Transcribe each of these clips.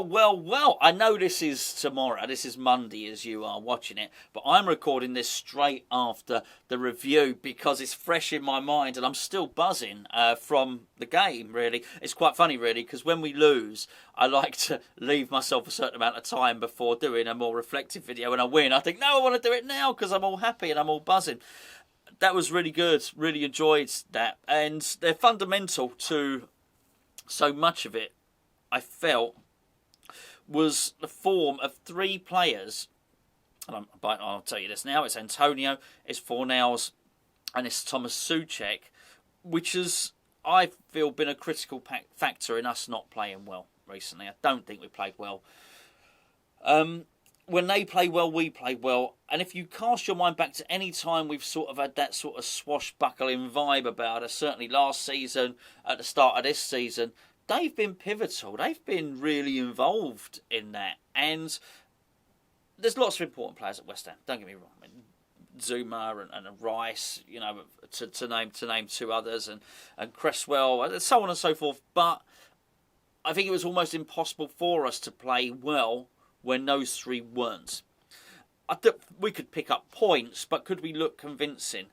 Well. I know this is tomorrow. This is Monday as you are watching it. But I'm recording this straight after the review because it's fresh in my mind and I'm still buzzing from the game, really. It's quite funny, really, because when we lose, I like to leave myself a certain amount of time before doing a more reflective video. When I win, I think, no, I want to do it now because I'm all happy and I'm all buzzing. That was really good. Really enjoyed that. And they're fundamental to so much of it, I felt, was the form of three players, and I'll tell you this now, it's Antonio, it's Fornals, and it's Fornals Soucek, which has, I feel, been a critical factor in us not playing well recently. I don't think we played well. When they play well, we play well, and if you cast your mind back to any time we've sort of had that sort of swashbuckling vibe about us, certainly last season, at the start of this season, they've been pivotal. They've been really involved in that. And there's lots of important players at West Ham. Don't get me wrong. I mean, Zuma and Rice, you know, to name two others, and Cresswell, and so on and so forth. But I think it was almost impossible for us to play well when those three weren't. I thought we could pick up points, but could we look convincing?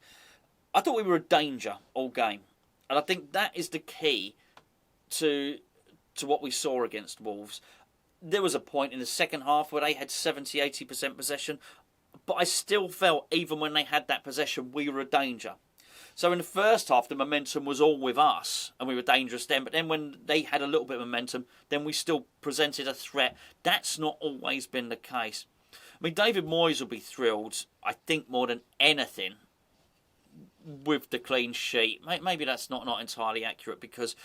I thought we were a danger all game. And I think that is the key to what we saw against Wolves. There was a point in the second half where they had 70-80% possession, but I still felt even when they had that possession, we were a danger. So in the first half, the momentum was all with us, and we were dangerous then. But then when they had a little bit of momentum, then we still presented a threat. That's not always been the case. I mean, David Moyes will be thrilled, I think, more than anything, with the clean sheet. Maybe that's not entirely accurate, because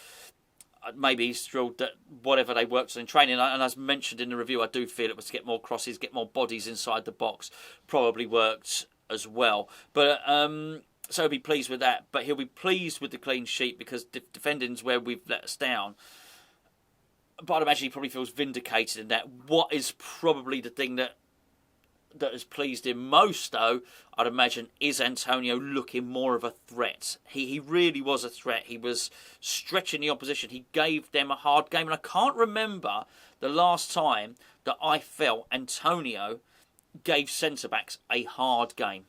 maybe he's thrilled that whatever they worked on in training, and as mentioned in the review, I do feel it was to get more crosses, get more bodies inside the box, probably worked as well. But so he'll be pleased with that. But he'll be pleased with the clean sheet because defending's where we've let us down. But I'd imagine he probably feels vindicated in that. What is probably the thing that has pleased him most, though, I'd imagine, is Antonio looking more of a threat. He really was a threat. He was stretching the opposition. He gave them a hard game. And I can't remember the last time that I felt Antonio gave centre-backs a hard game.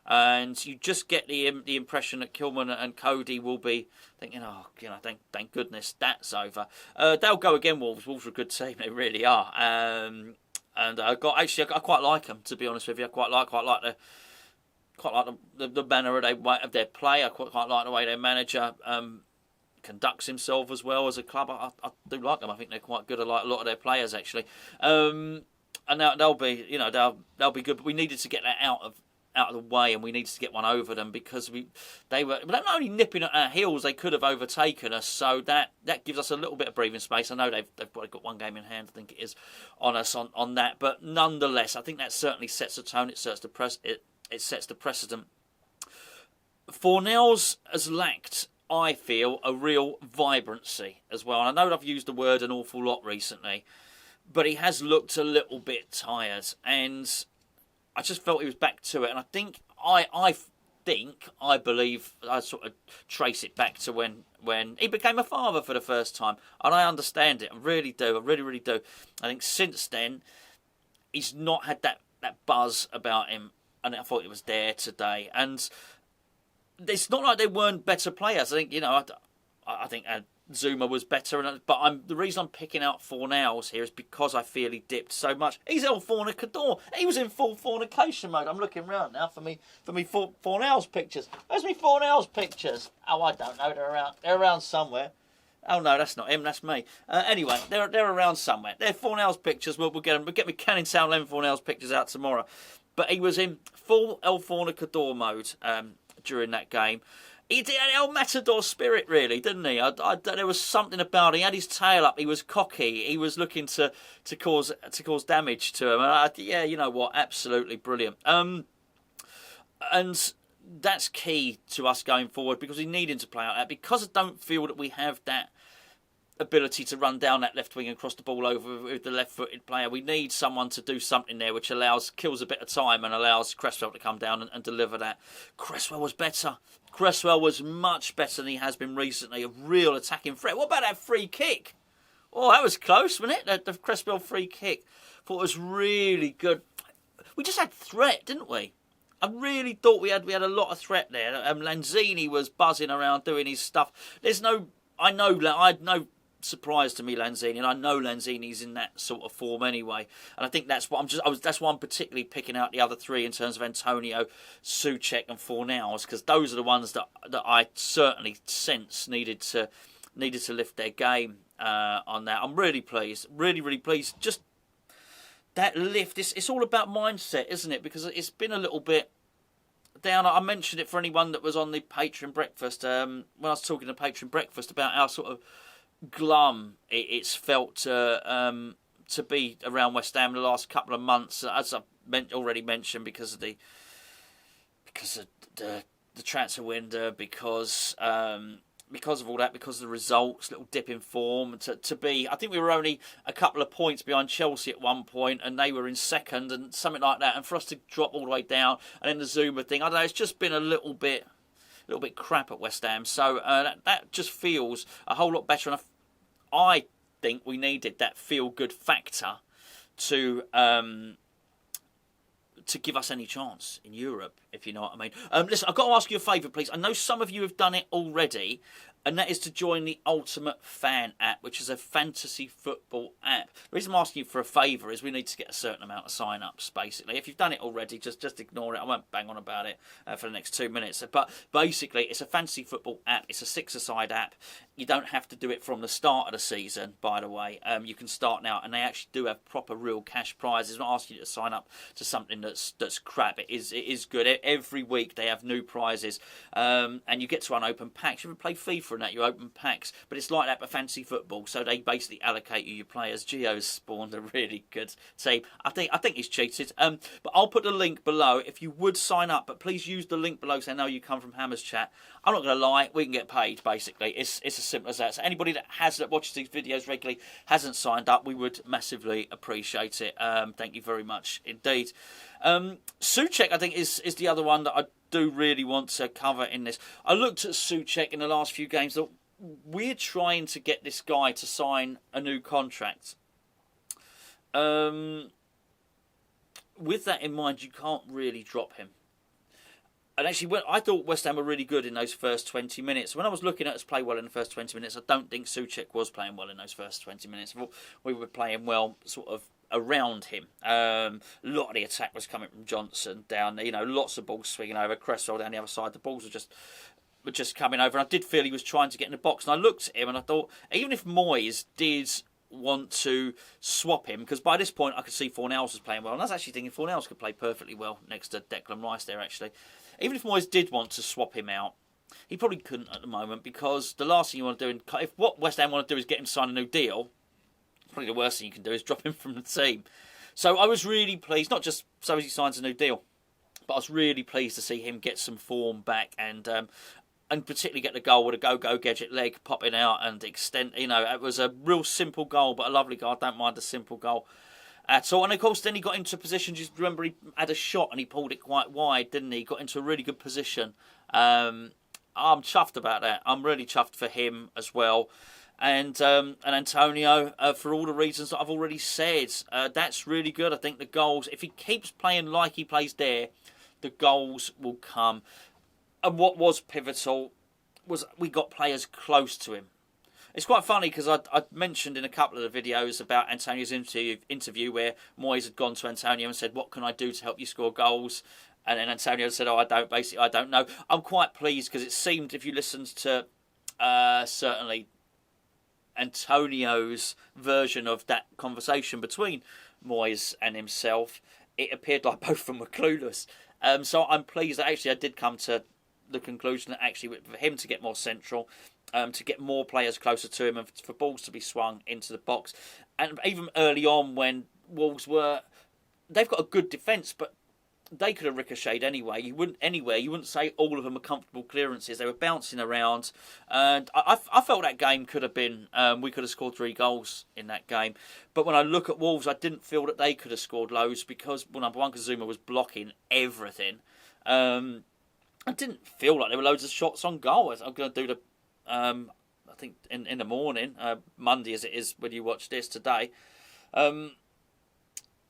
And you just get the impression that Kilman and Cody will be thinking, oh, you know, thank goodness that's over. They'll go again, Wolves. Wolves are a good team. They really are. And I quite like them, to be honest with you. I quite like the manner of their play. I quite like the way their manager conducts himself as well as a club. I do like them. I think they're quite good. I like a lot of their players actually. And they'll be be good. But we needed to get that out of the way, and we needed to get one over them because they were not only nipping at our heels, they could have overtaken us. So that gives us a little bit of breathing space. I know they've probably got one game in hand, I think it is, on us on that. But nonetheless, I think that certainly sets the tone. It sets the precedent. Fornals has lacked, I feel, a real vibrancy as well. And I know I've used the word an awful lot recently, but he has looked a little bit tired, and I just felt he was back to it. And I think I believe I sort of trace it back to when he became a father for the first time, and I understand it. I really do. I really do. I think since then he's not had that buzz about him, and I thought it was there today. And it's not like they weren't better players. I think, I think Zuma was better, but the reason I'm picking out Fornals here is because I feel he dipped so much. He's El Fornicador. He was in full fornication mode. I'm looking round now for me Fornals pictures. Where's me Fornals pictures? Oh, I don't know. They're around somewhere. Oh no, that's not him. That's me. Anyway, they're around somewhere. They're Fornals pictures. We'll get them. We'll get me Canning Town Len Fornals pictures out tomorrow. But he was in full El Fornicador mode during that game. He did El Matador spirit, really, didn't he? There was something about it. He had his tail up. He was cocky. He was looking to cause damage to him. And you know what? Absolutely brilliant. And that's key to us going forward because we need him to play out that. Because I don't feel that we have that ability to run down that left wing and cross the ball over with the left-footed player. We need someone to do something there which kills a bit of time and allows Cresswell to come down and deliver that. Cresswell was better. Cresswell was much better than he has been recently. A real attacking threat. What about that free kick? Oh, that was close, wasn't it? The Cresswell free kick. Thought it was really good. We just had threat, didn't we? I really thought we had a lot of threat there. Lanzini was buzzing around doing his stuff. I had no surprise to me, Lanzini, and I know Lanzini's in that sort of form anyway. And I think that's what that's why I'm particularly picking out the other three in terms of Antonio, Soucek, and Fornals, because those are the ones that I certainly sense needed to lift their game on that. I'm really pleased, really pleased. Just that lift, it's all about mindset, isn't it? Because it's been a little bit down. I mentioned it for anyone that was on the Patreon breakfast, when I was talking to Patreon breakfast about how sort of glum it's felt to be around West Ham the last couple of months, as I've already mentioned, because of the transfer window, because of all that, because of the results, little dip in form. To be, I think we were only a couple of points behind Chelsea at one point, and they were in second, and something like that. And for us to drop all the way down, and then the Zuma thing, I don't know, it's just been a little bit crap at West Ham. So that just feels a whole lot better, and I think we needed that feel-good factor to give us any chance in Europe, if you know what I mean. Listen, I've got to ask you a favour, please. I know some of you have done it already, and that is to join the Ultimate Fan app, which is a fantasy football app. The reason I'm asking you for a favour is we need to get a certain amount of sign-ups, basically. If you've done it already, just ignore it. I won't bang on about it for the next 2 minutes. But basically, it's a fantasy football app. It's a six-a-side app. You don't have to do it from the start of the season, by the way. You can start now, and they actually do have proper, real cash prizes. I'm not asking you to sign up to something that's crap. It is good. Every week they have new prizes, and you get to unopen packs. You ever play FIFA and that? You open packs, but it's like that for fantasy football. So they basically allocate you your players. Gio's spawned a really good team. I think he's cheated. But I'll put the link below if you would sign up. But please use the link below, because I know you come from Hammers Chat. I'm not going to lie, we can get paid. Basically, it's as simple as that. So anybody that watches these videos regularly hasn't signed up, we would massively appreciate it. Thank you very much indeed. Soucek, I think, is the other one that I do really want to cover in this. I looked at Soucek in the last few games. That we're trying to get this guy to sign a new contract. With that in mind, you can't really drop him. And actually, I thought West Ham were really good in those first 20 minutes. When I was looking at us play well in the first 20 minutes, I don't think Soucek was playing well in those first 20 minutes. We were playing well sort of around him. A lot of the attack was coming from Johnson down, lots of balls swinging over. Cresswell down the other side. The balls were just coming over. And I did feel he was trying to get in the box. And I looked at him and I thought, even if Moyes did want to swap him, because by this point I could see Fornals was playing well, and I was actually thinking Fornals could play perfectly well next to Declan Rice there, actually. Even if Moyes did want to swap him out, he probably couldn't at the moment, because the last thing you want to do, if what West Ham want to do is get him to sign a new deal, probably the worst thing you can do is drop him from the team. So I was really pleased, not just so as he signs a new deal, but I was really pleased to see him get some form back, and particularly get the goal with a go gadget leg popping out and extend. It was a real simple goal, but a lovely goal. I don't mind a simple goal at all. And of course, then he got into a position. Just remember, he had a shot and he pulled it quite wide, didn't he? He got into a really good position. I'm chuffed about that. I'm really chuffed for him as well. And Antonio, for all the reasons that I've already said, that's really good. I think the goals, if he keeps playing like he plays there, the goals will come. And what was pivotal was we got players close to him. It's quite funny, because I mentioned in a couple of the videos about Antonio's interview where Moyes had gone to Antonio and said, "What can I do to help you score goals?" And then Antonio said, "Oh, I don't know." I'm quite pleased, because it seemed, if you listened to certainly Antonio's version of that conversation between Moyes and himself, it appeared like both of them were clueless. So I'm pleased that actually I did come to the conclusion that actually for him to get more central, to get more players closer to him, and for balls to be swung into the box. And even early on, when Wolves they've got a good defence, but they could have ricocheted anyway. You wouldn't say all of them are comfortable clearances. They were bouncing around, and I felt that game could have been, we could have scored 3 goals in that game. But when I look at Wolves, I didn't feel that they could have scored loads, because, well, number one, because Zuma was blocking everything. I didn't feel like there were loads of shots on goal. I'm going to do I think in the morning, Monday as it is when you watch this today. I'm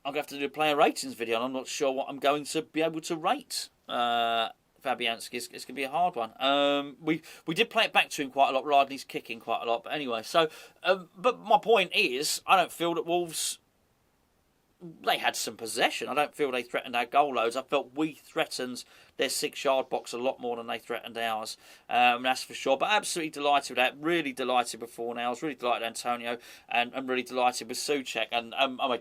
going to have to do a player ratings video, and I'm not sure what I'm going to be able to rate Fabianski. It's going to be a hard one. We did play it back to him quite a lot. Rodney's kicking quite a lot. But anyway, so but my point is, I don't feel that Wolves, they had some possession. I don't feel they threatened our goal loads. I felt we threatened their 6-yard box a lot more than they threatened ours. That's for sure. But absolutely delighted with that. Really delighted with Fornals. Really delighted with Antonio. And really delighted with Soucek. And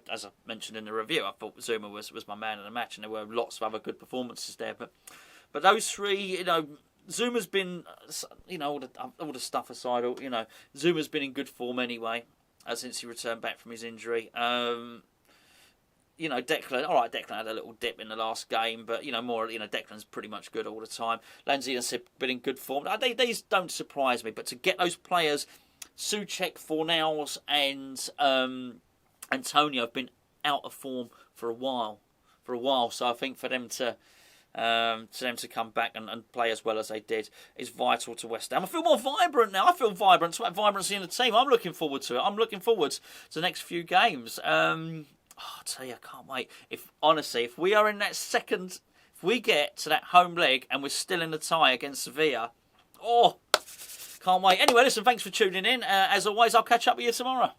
as I mentioned in the review, I thought Zuma was my man of the match. And there were lots of other good performances there. But those three, Zuma's been, all the stuff aside, Zuma's been in good form anyway since he returned back from his injury. Declan, all right, Declan had a little dip in the last game, but, Declan's pretty much good all the time. Lanzini's been in good form. These don't surprise me, but to get those players, Soucek, Fornals and Antonio have been out of form for a while. So I think for them to come back and play as well as they did is vital to West Ham. I feel more vibrant now. I feel vibrant. It's vibrancy in the team. I'm looking forward to it. I'm looking forward to the next few games. I tell you, I can't wait. If we are in that second, if we get to that home leg and we're still in the tie against Sevilla, can't wait. Anyway, listen, thanks for tuning in. As always, I'll catch up with you tomorrow.